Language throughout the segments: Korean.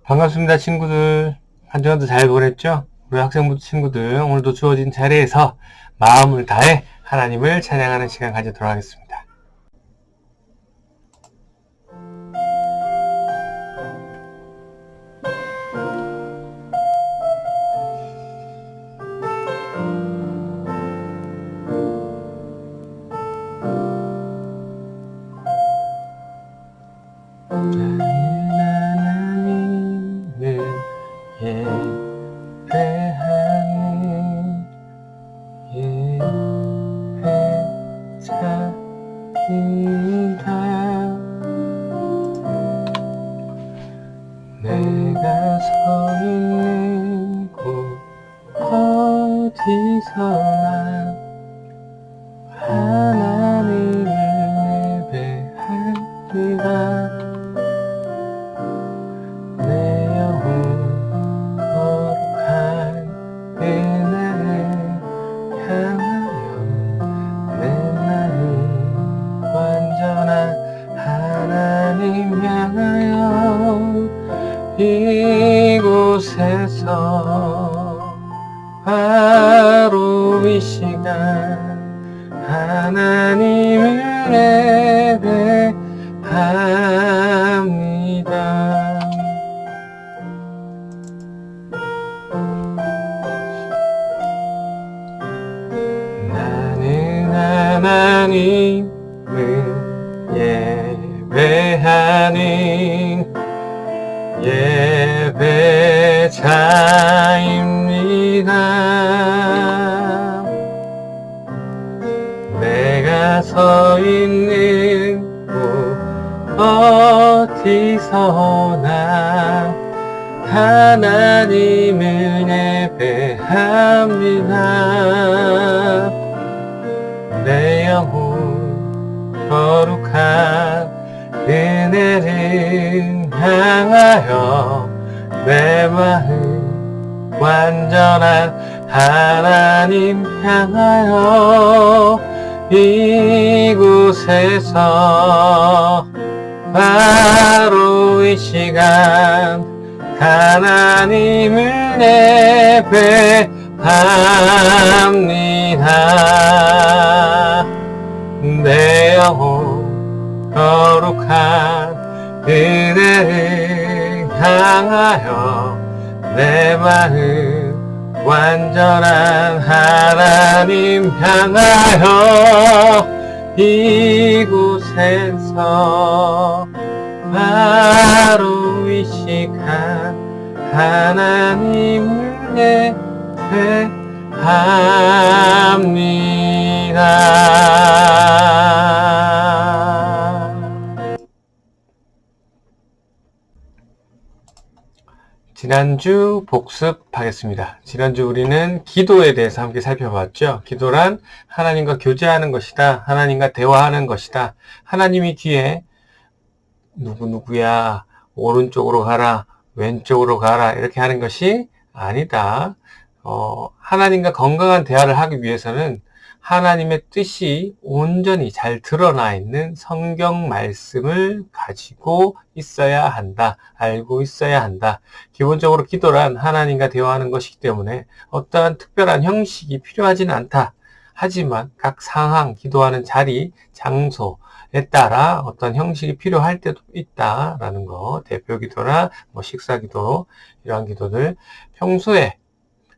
반갑습니다, 친구들. 한 주간도 잘 보냈죠? 우리 학생부 친구들, 오늘도 주어진 자리에서 마음을 다해 하나님을 찬양하는 시간 가지도록 하겠습니다. 내가 서 있는 곳 어디서나 하나님을 예배합니다. 내 영혼 거룩한 은혜를 향하여 내 마음 완전한 하나님 향하여 이곳에서 바로 이 시간 하나님을 예배합니다. 나는 하나님을 예배하는 예배자입니다. 내가 서 있는 곳 어디서나 하나님을 예배합니다. 내 영혼 거룩한 은혜를 향하여 내 마음 완전한 하나님 향하여 이곳에서 바로 이 시간 하나님을 예배합니다. 내 영혼 거룩한 은혜를 향하여 내 마음 완전한 하나님 향하여 이곳에서 바로 이 시간 하나님을 예배합니다. 지난주 복습하겠습니다. 지난주 우리는 기도에 대해서 함께 살펴봤죠. 기도란 하나님과 교제하는 것이다. 하나님과 대화하는 것이다. 하나님이 뒤에 누구야 오른쪽으로 가라 왼쪽으로 가라 이렇게 하는 것이 아니다. 하나님과 건강한 대화를 하기 위해서는 하나님의 뜻이 온전히 잘 드러나 있는 성경 말씀을 가지고 있어야 한다. 알고 있어야 한다. 기본적으로 기도란 하나님과 대화하는 것이기 때문에 어떠한 특별한 형식이 필요하지는 않다. 하지만 각 상황, 기도하는 자리, 장소에 따라 어떤 형식이 필요할 때도 있다라는 거. 대표 기도나 식사 기도, 이러한 기도들 평소에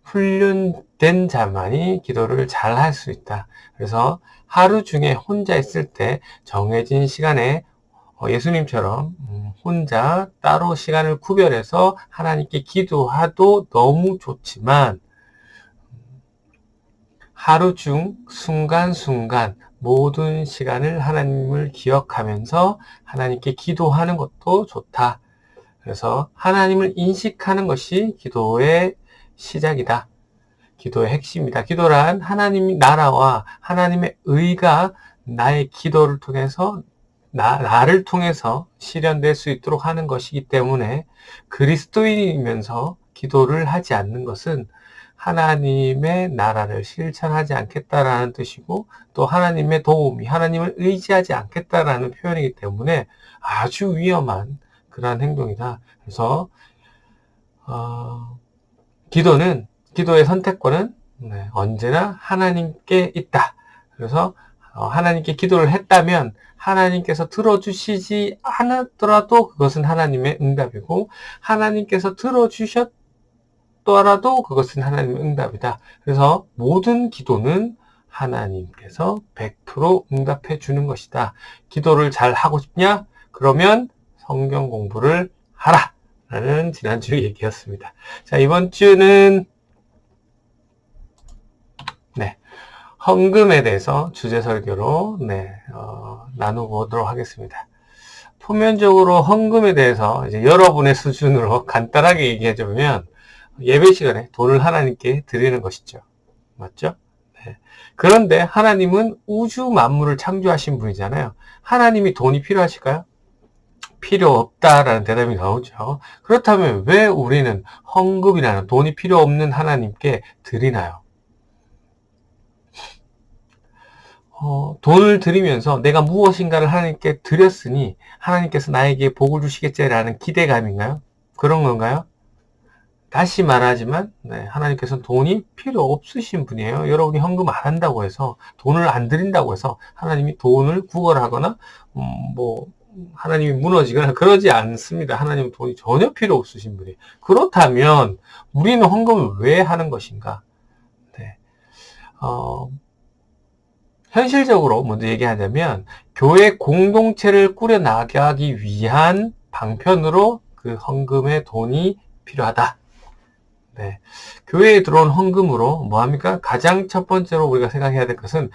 훈련된 자만이 기도를 잘 할 수 있다. 그래서 하루 중에 혼자 있을 때 정해진 시간에 예수님처럼 혼자 따로 시간을 구별해서 하나님께 기도하도 너무 좋지만 하루 중 순간순간 모든 시간을 하나님을 기억하면서 하나님께 기도하는 것도 좋다. 그래서 하나님을 인식하는 것이 기도의 시작이다. 기도의 핵심이다. 기도란 하나님의 나라와 하나님의 의가 나의 기도를 통해서 나를 통해서 실현될 수 있도록 하는 것이기 때문에 그리스도인이면서 기도를 하지 않는 것은 하나님의 나라를 실천하지 않겠다라는 뜻이고 또 하나님의 도움이 하나님을 의지하지 않겠다라는 표현이기 때문에 아주 위험한 그러한 행동이다. 그래서 기도의 선택권은 언제나 하나님께 있다. 그래서 하나님께 기도를 했다면 하나님께서 들어주시지 않았더라도 그것은 하나님의 응답이고, 하나님께서 들어주셨더라도 그것은 하나님의 응답이다. 그래서 모든 기도는 하나님께서 100% 응답해 주는 것이다. 기도를 잘 하고 싶냐? 그러면 성경 공부를 하라. 라는 지난주 얘기였습니다. 자, 이번 주는 헌금에 대해서 주제 설교로 나눠보도록 하겠습니다. 표면적으로 헌금에 대해서 이제 여러분의 수준으로 간단하게 얘기해주면 예배 시간에 돈을 하나님께 드리는 것이죠. 맞죠? 네. 그런데 하나님은 우주 만물을 창조하신 분이잖아요. 하나님이 돈이 필요하실까요? 필요 없다라는 대답이 나오죠. 그렇다면 왜 우리는 헌금이라는 돈이 필요 없는 하나님께 드리나요? 돈을 드리면서 내가 무엇인가를 하나님께 드렸으니 하나님께서 나에게 복을 주시겠지라는 기대감인가요? 그런 건가요? 다시 말하지만 하나님께서는 돈이 필요 없으신 분이에요. 여러분이 헌금 안 한다고 해서, 돈을 안 드린다고 해서 하나님이 돈을 구걸하거나 하나님이 무너지거나 그러지 않습니다. 하나님은 돈이 전혀 필요 없으신 분이에요. 그렇다면 우리는 헌금을 왜 하는 것인가? 현실적으로 먼저 얘기하자면 교회 공동체를 꾸려나가기 위한 방편으로 그 헌금의 돈이 필요하다. 교회에 들어온 헌금으로 뭐합니까? 가장 첫 번째로 우리가 생각해야 될 것은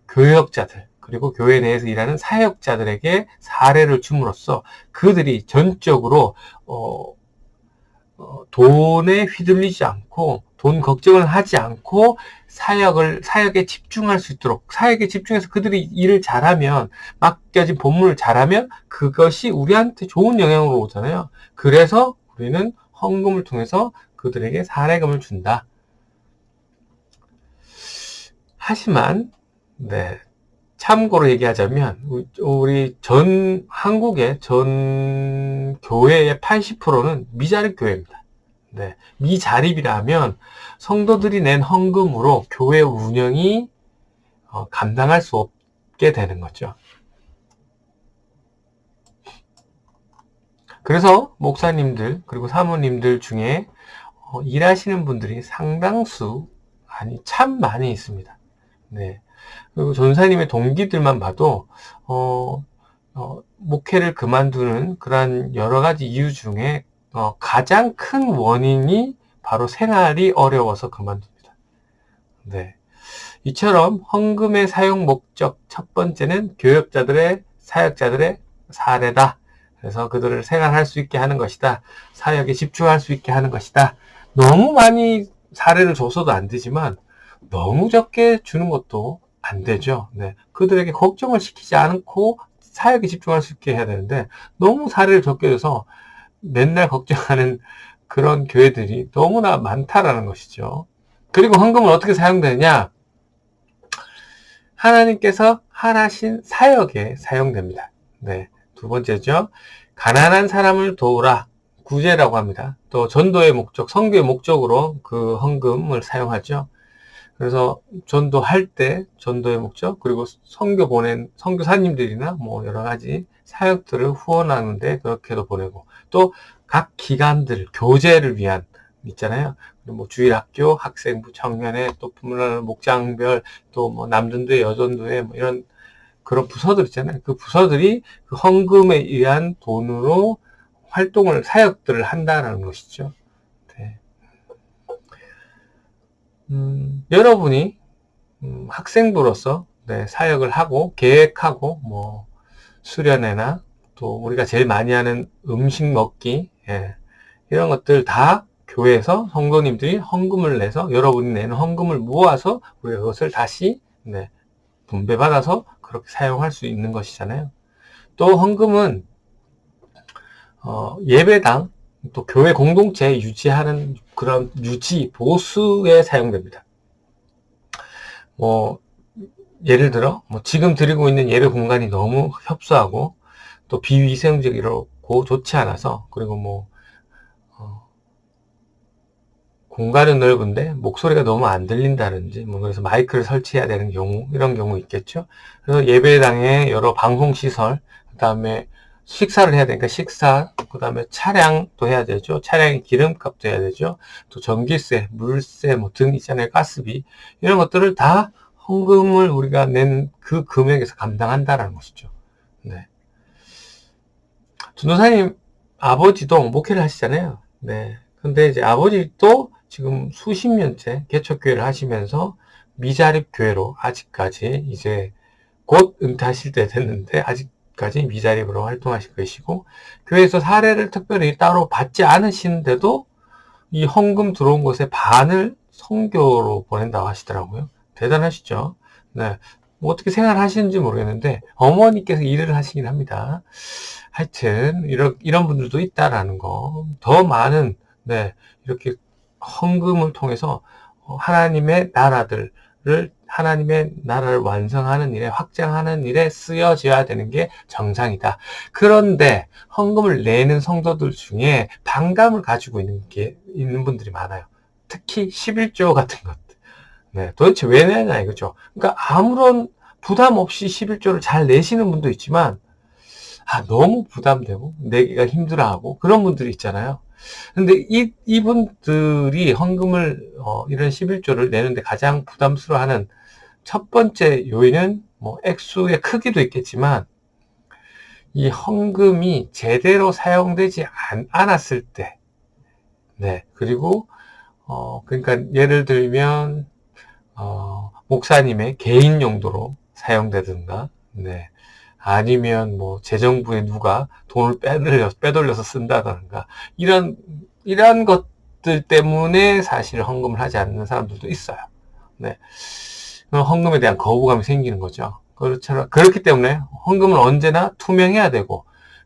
교역자들, 그리고 교회 내에서 일하는 사역자들에게 사례를 줌으로써 그들이 전적으로 돈에 휘둘리지 않고, 돈 걱정을 하지 않고 사역에 집중할 수 있도록, 사역에 집중해서 그들이 일을 잘하면, 맡겨진 본문을 잘하면 그것이 우리한테 좋은 영향으로 오잖아요. 그래서 우리는 헌금을 통해서 그들에게 사례금을 준다. 하지만 참고로 얘기하자면 우리 한국의 전 교회의 80%는 미자립 교회입니다. 미자립이라면 성도들이 낸 헌금으로 교회 운영이 감당할 수 없게 되는 거죠. 그래서 목사님들 그리고 사모님들 중에 일하시는 분들이 상당수, 아니 참 많이 있습니다. 그리고 전사님의 동기들만 봐도 목회를 그만두는 그런 여러 가지 이유 중에 가장 큰 원인이 바로 생활이 어려워서 그만둡니다. 이처럼 헌금의 사용 목적 첫 번째는 교역자들의, 사역자들의 사례다. 그래서 그들을 생활할 수 있게 하는 것이다. 사역에 집중할 수 있게 하는 것이다. 너무 많이 사례를 줬어도 안 되지만 너무 적게 주는 것도 안 되죠. 그들에게 걱정을 시키지 않고 사역에 집중할 수 있게 해야 되는데 너무 사례를 적게 줘서 맨날 걱정하는 그런 교회들이 너무나 많다라는 것이죠. 그리고 헌금은 어떻게 사용되느냐? 하나님께서 하신 사역에 사용됩니다. 두 번째죠. 가난한 사람을 도우라. 구제라고 합니다. 또 전도의 목적, 선교의 목적으로 그 헌금을 사용하죠. 그래서 전도할 때 전도의 목적, 그리고 선교 보낸 선교사님들이나 여러 가지 사역들을 후원하는데 그렇게도 보내고, 또 각 기관들 교제를 위한 있잖아요. 주일학교, 학생부, 청년회, 또 목장별, 또 남전도회, 여전도회 이런 그런 부서들 있잖아요. 그 부서들이 그 헌금에 의한 돈으로 활동을, 사역들을 한다는 것이죠. 여러분이 학생부로서 사역을 하고 계획하고 수련회나 또 우리가 제일 많이 하는 음식 먹기, 이런 것들 다 교회에서 성도님들이 헌금을 내서, 여러분이 내는 헌금을 모아서 우리가 그것을 다시 분배받아서 그렇게 사용할 수 있는 것이잖아요. 또 헌금은 예배당, 또 교회 공동체 유지하는 그런 유지, 보수에 사용됩니다. 예를 들어 지금 드리고 있는 예배 공간이 너무 협소하고 또 비위생적이고 좋지 않아서, 그리고 공간은 넓은데 목소리가 너무 안 들린다든지, 뭐 그래서 마이크를 설치해야 되는 경우, 이런 경우 있겠죠. 그래서 예배당에 여러 방송시설, 그 다음에 식사를 해야 되니까 식사, 그 다음에 차량도 해야 되죠. 차량의 기름값도 해야 되죠. 또 전기세, 물세, 뭐 등 있잖아요. 가스비. 이런 것들을 다 헌금을 우리가 낸 그 금액에서 감당한다라는 것이죠. 네. 전도사님 아버지도 목회를 하시잖아요. 네. 근데 이제 아버지도 지금 수십 년째 개척교회를 하시면서 미자립 교회로 아직까지 이제 곧 은퇴하실 때 됐는데 아직까지 미자립으로 활동하시고 계시고, 교회에서 사례를 특별히 따로 받지 않으시는데도 이 헌금 들어온 것의 반을 선교로 보낸다고 하시더라고요. 대단하시죠? 네. 뭐 어떻게 생활하시는지 모르겠는데 어머니께서 일을 하시긴 합니다. 하여튼 이런 분들도 있다라는 거. 더 많은, 네, 이렇게 헌금을 통해서 하나님의 나라를 완성하는 일에, 확장하는 일에 쓰여져야 되는 게 정상이다. 그런데 헌금을 내는 성도들 중에 반감을 가지고 있는 분들이 많아요. 특히 11조 같은 것들. 네, 도대체 왜 내냐 이거죠. 그러니까 아무런 부담 없이 11조를 잘 내시는 분도 있지만, 너무 부담되고 내기가 힘들어하고 그런 분들이 있잖아요. 근데 이분들이 헌금을 이런 11조를 내는데 가장 부담스러워하는 첫 번째 요인은 뭐 액수의 크기도 있겠지만, 이 헌금이 제대로 사용되지 않았을 때, 네, 그리고 그러니까 예를 들면 목사님의 개인 용도로 사용되든가, 네, 아니면 뭐 재정부에 누가 돈을 빼돌려서 쓴다던가, 이런 것들 때문에 사실 헌금을 하지 않는 사람들도 있어요. 네. 헌금에 대한 거부감이 생기는 거죠. 그렇기 때문에 헌금은 언제나 투명해야 되고,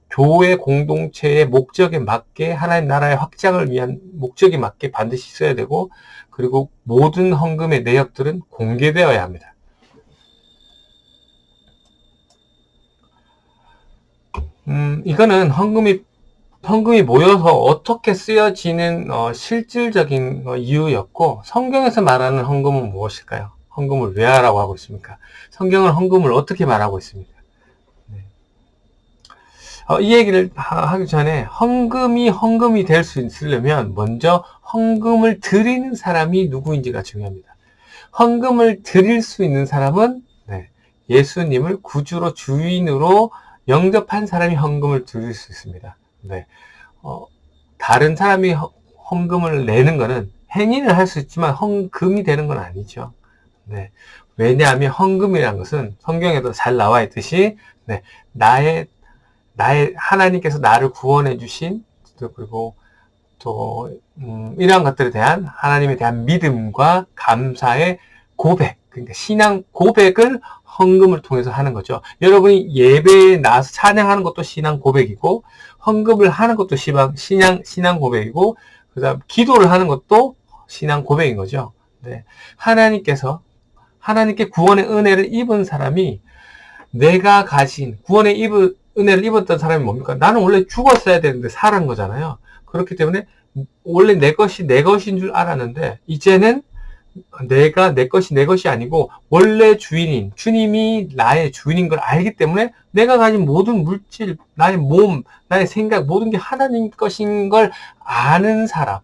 교회 공동체의 목적에 맞게, 하나님 나라의 확장을 위한 목적에 맞게 반드시 써야 되고, 그리고 모든 헌금의 내역들은 공개되어야 합니다. 이거는 헌금이 모여서 어떻게 쓰여지는 실질적인 이유였고, 성경에서 말하는 헌금은 무엇일까요? 헌금을 왜 하라고 하고 있습니까? 성경은 헌금을 어떻게 말하고 있습니까? 네. 이 얘기를 하기 전에 헌금이 될 수 있으려면 먼저 헌금을 드리는 사람이 누구인지가 중요합니다. 헌금을 드릴 수 있는 사람은, 네, 예수님을 구주로 주인으로 영접한 사람이 헌금을 드릴 수 있습니다. 네. 다른 사람이 헌금을 내는 것은 행위를 할 수 있지만 헌금이 되는 건 아니죠. 네. 왜냐하면 헌금이라는 것은 성경에도 잘 나와 있듯이, 네, 나의 하나님께서 나를 구원해 주신, 그리고 또 이러한 것들에 대한 하나님에 대한 믿음과 감사의 고백, 그러니까 신앙 고백을 헌금을 통해서 하는 거죠. 여러분이 예배에 나와서 찬양하는 것도 신앙 고백이고, 헌금을 하는 것도 신앙 고백이고, 그 다음 기도를 하는 것도 신앙 고백인 거죠. 네. 하나님께 구원의 은혜를 입은 사람이, 내가 가진 구원의 은혜를 입었던 사람이 뭡니까? 나는 원래 죽었어야 되는데 살은 거잖아요. 그렇기 때문에 원래 내 것인 줄 알았는데, 이제는 내 것이 아니고 원래 주인인 주님이 나의 주인인 걸 알기 때문에, 내가 가진 모든 물질, 나의 몸, 나의 생각, 모든 게 하나님 것인 걸 아는 사람,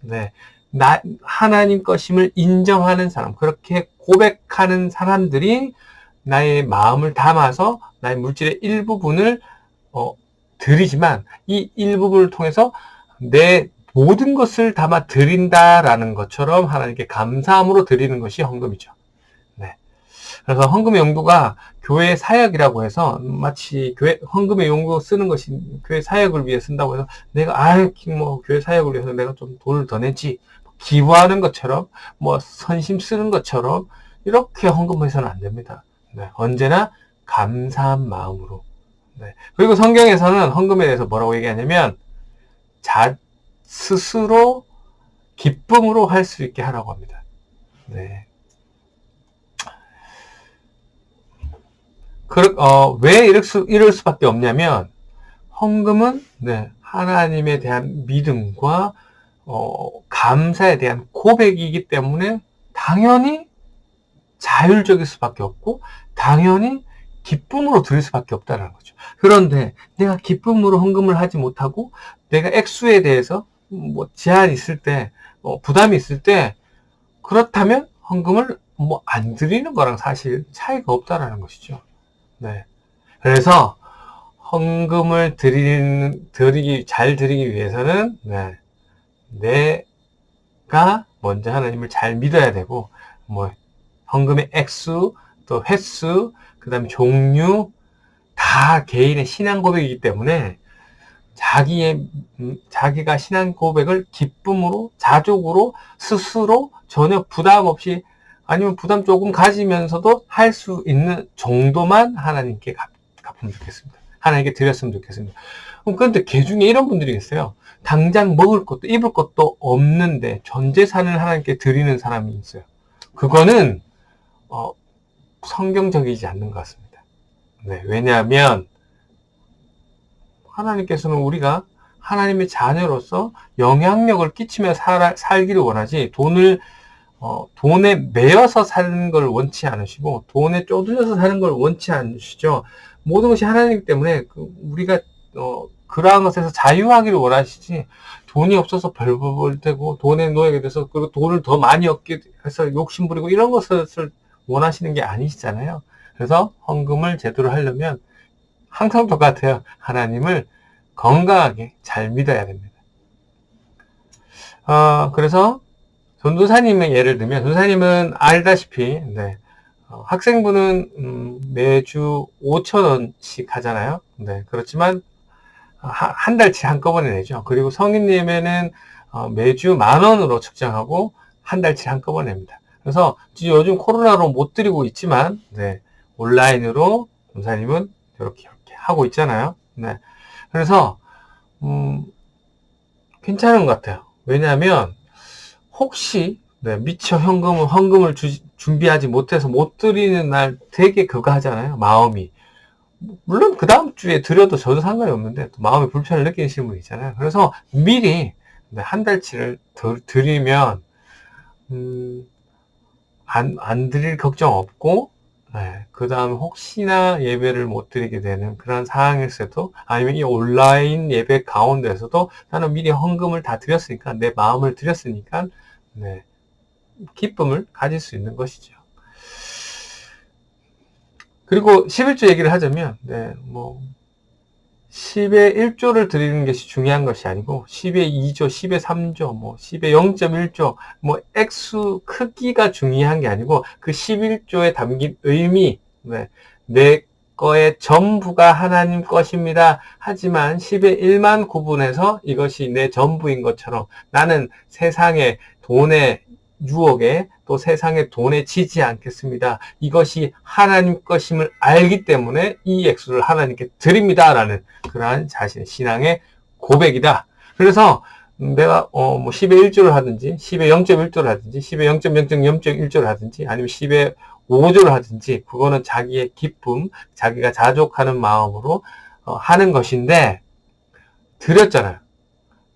네, 하나님 것임을 인정하는 사람, 그렇게 고백하는 사람들이 나의 마음을 담아서 나의 물질의 일부분을 드리지만, 이 일부분을 통해서 내 모든 것을 담아 드린다라는 것처럼 하나님께 감사함으로 드리는 것이 헌금이죠. 네. 그래서 헌금의 용도가 교회 사역이라고 해서, 마치 헌금의 용도 쓰는 것이 교회 사역을 위해 쓴다고 해서 내가 교회 사역을 위해서 내가 좀 돈을 더 내지, 기부하는 것처럼, 선심 쓰는 것처럼 이렇게 헌금해서는 안 됩니다. 네. 언제나 감사한 마음으로. 네. 그리고 성경에서는 헌금에 대해서 뭐라고 얘기하냐면, 스스로 기쁨으로 할 수 있게 하라고 합니다. 네. 왜 이럴 수밖에 없냐면, 헌금은, 네, 하나님에 대한 믿음과 감사에 대한 고백이기 때문에 당연히 자율적일 수밖에 없고 당연히 기쁨으로 드릴 수밖에 없다는 거죠. 그런데 내가 기쁨으로 헌금을 하지 못하고 내가 액수에 대해서 뭐 제한이 있을 때, 부담이 있을 때 그렇다면 헌금을 뭐 안 드리는 거랑 사실 차이가 없다라는 것이죠. 네. 그래서 헌금을 잘 드리기 위해서는, 네, 내가 먼저 하나님을 잘 믿어야 되고, 뭐, 헌금의 액수, 또 횟수, 그 다음에 종류, 다 개인의 신앙 고백이기 때문에, 자기가 신앙 고백을 기쁨으로, 자족으로, 스스로 전혀 부담 없이, 아니면 부담 조금 가지면서도 할 수 있는 정도만 하나님께 갚으면 좋겠습니다. 하나님께 드렸으면 좋겠습니다. 그런데 개 중에 이런 분들이 있어요. 당장 먹을 것도 입을 것도 없는데 전 재산을 하나님께 드리는 사람이 있어요. 그거는 성경적이지 않는 것 같습니다. 네, 왜냐하면 하나님께서는 우리가 하나님의 자녀로서 영향력을 끼치며 살기를 원하지 돈에 매여서 사는 걸 원치 않으시고 돈에 쪼들려서 사는 걸 원치 않으시죠. 모든 것이 하나님 때문에 우리가 그러한 것에서 자유하기를 원하시지 돈이 없어서 벌벌대고 돈에 놓이게 돼서 그리고 돈을 더 많이 얻게 해서 욕심부리고 이런 것을 원하시는 게 아니시잖아요. 그래서 헌금을 제대로 하려면 항상 똑같아요. 하나님을 건강하게 잘 믿어야 됩니다. 그래서 전도사님의 예를 들면 전도사님은 알다시피 네, 학생부는 매주 5,000원씩 하잖아요. 네, 그렇지만 한 달치 한꺼번에 내죠. 그리고 성인 예배는 매주 10,000원으로 측정하고 한 달치 한꺼번에 냅니다. 그래서 요즘 코로나로 못 드리고 있지만 네, 온라인으로 전도사님은 이렇게 하고 있잖아요. 네, 그래서 괜찮은 것 같아요. 왜냐하면 혹시 네, 미처 헌금을 준비하지 못해서 못 드리는 날 되게 그거 하잖아요. 마음이. 물론 그 다음 주에 드려도 저도 상관이 없는데 또 마음의 불편을 느끼시는 분 있잖아요. 그래서 미리 한 달치를 드리면 안 드릴 걱정 없고 네, 그 다음 혹시나 예배를 못 드리게 되는 그런 상황에서도 아니면 이 온라인 예배 가운데서도 나는 미리 헌금을 다 드렸으니까 내 마음을 드렸으니까 네, 기쁨을 가질 수 있는 것이죠. 그리고 11조 얘기를 하자면, 네, 10의 1조를 드리는 것이 중요한 것이 아니고, 10의 2조, 10의 3조, 10의 0.1조, 액수 크기가 중요한 게 아니고, 그 11조에 담긴 의미, 네, 내 거의 전부가 하나님 것입니다. 하지만 10의 1만 구분해서 이것이 내 전부인 것처럼 나는 세상의 돈의 유혹에 또 세상의 돈에 지지 않겠습니다. 이것이 하나님 것임을 알기 때문에 이 액수를 하나님께 드립니다. 라는 그러한 자신의 신앙의 고백이다. 그래서 내가 10의 1조를 하든지 10의 0.1조를 하든지 10의 0.0.0.1조를 하든지 아니면 10의 5조를 하든지 그거는 자기의 기쁨, 자기가 자족하는 마음으로 하는 것인데 드렸잖아요.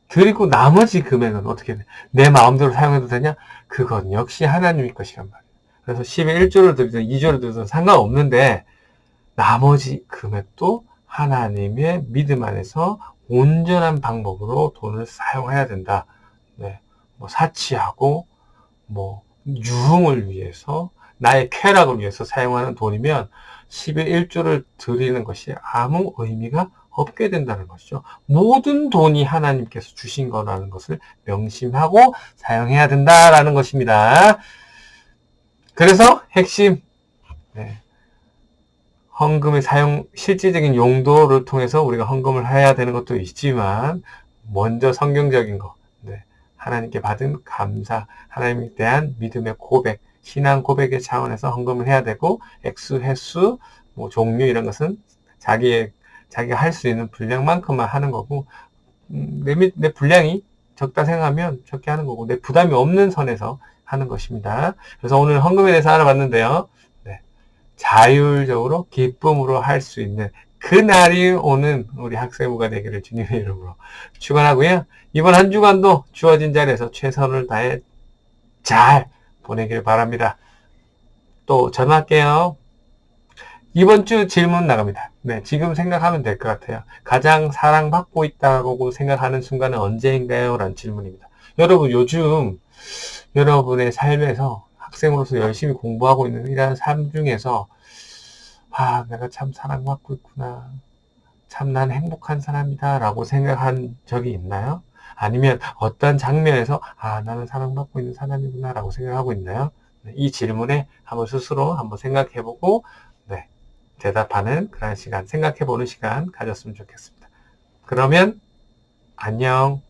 드리고 나머지 금액은 어떻게 돼? 내 마음대로 사용해도 되냐? 그건 역시 하나님의 것이란 말이에요. 그래서 10의 1조를 드리든 2조를 드리든 상관없는데 나머지 금액도 하나님의 믿음 안에서 온전한 방법으로 돈을 사용해야 된다. 네, 사치하고 유흥을 위해서 나의 쾌락을 위해서 사용하는 돈이면 10의 1조를 드리는 것이 아무 의미가 없게 된다는 것이죠. 모든 돈이 하나님께서 주신 거라는 것을 명심하고 사용해야 된다라는 것입니다. 그래서 핵심 헌금의 실질적인 용도를 통해서 우리가 헌금을 해야 되는 것도 있지만 먼저 성경적인 거, 하나님께 받은 감사, 하나님에 대한 믿음의 고백, 신앙 고백의 차원에서 헌금을 해야 되고 액수, 횟수, 종류 이런 것은 자기가 할 수 있는 분량만큼만 하는 거고 내 분량이 적다 생각하면 적게 하는 거고 내 부담이 없는 선에서 하는 것입니다. 그래서 오늘 헌금에 대해서 알아봤는데요. 자율적으로 기쁨으로 할 수 있는 그날이 오는 우리 학생부가 되기를 주님의 이름으로 축원하고요. 이번 한 주간도 주어진 자리에서 최선을 다해 잘 보내길 바랍니다. 또 전화할게요. 이번 주 질문 나갑니다. 네, 지금 생각하면 될 것 같아요. 가장 사랑받고 있다고 생각하는 순간은 언제인가요? 라는 질문입니다. 여러분, 요즘 여러분의 삶에서 학생으로서 열심히 공부하고 있는 이런 삶 중에서 내가 참 사랑받고 있구나. 참 난 행복한 사람이다 라고 생각한 적이 있나요? 아니면 어떤 장면에서 나는 사랑받고 있는 사람이구나 라고 생각하고 있나요? 이 질문에 한번 스스로 한번 생각해보고 네, 대답하는 그런 시간, 생각해보는 시간 가졌으면 좋겠습니다. 그러면 안녕.